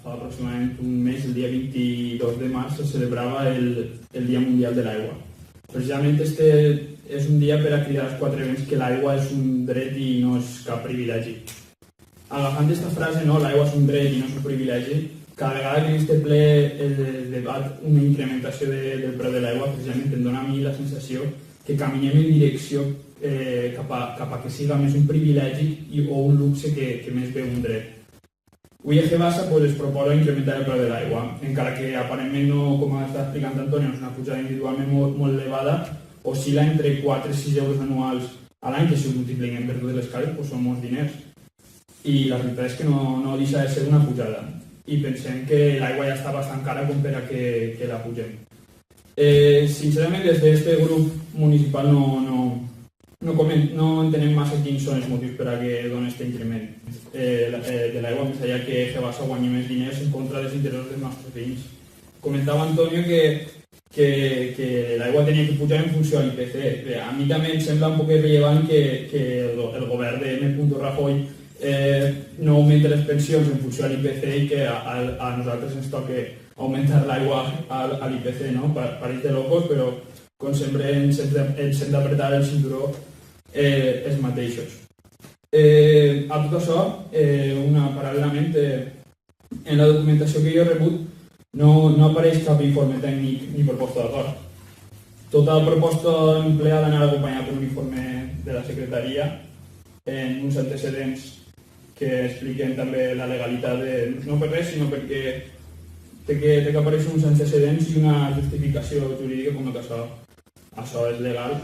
aproximadament un mes, el dia 22 de març, se celebrava el Dia Mundial de l'Aigua. Precisament este és un dia per a cridar als quatre vents que l'aigua és un dret i no és cap privilegi. Agafant aquesta frase, no, l'aigua és un dret i no és un privilegi, cada vegada que en este ple debat una incrementació del preu de l'aigua, precisament em dona a mi la sensació que caminem en direcció cap a que siga més un privilegi o un luxe que més bé un dret. Avui a Gebasa es proposa incrementar el preu de l'aigua, encara que aparentment no, com està explicant Antonio, és una pujada individualment molt elevada, oscil·la entre 4 i 6 euros anuals a l'any, que si ho multipliquem per totes les cares són molts diners. I la veritat és que no deixa de ser una pujada. I pensem que l'aigua ja està bastant cara com per a que la pugem. Sincerament, des d'aquest grup municipal no entenem massa quins són els motius per a que doni aquest increment de l'aigua, més enllà que Gebasa guanyi més diners en contra dels interessos dels nostres veïns. Comentava Antonio que l'aigua tenia que pujar en funció de l'IPC. A mi també em sembla un poc rellevant que el govern de M. Rajoy no augmenta les pensions en funció de l'IPC i que a nosaltres ens toca augmentar l'aigua a l'IPC, no? Pareix de locos, però com sempre ens hem d'apretar el cinturó els mateixos. A tot això, paral·lelament, en la documentació que jo he rebut no apareix cap informe tècnic ni proposta d'acord. Tota la proposta empleada d'anar acompanyada per un informe de la secretaria en uns antecedents que expliquen també la legalitat, no per res, sinó perquè té que aparèixer uns antecedents i una justificació jurídica com que això és legal.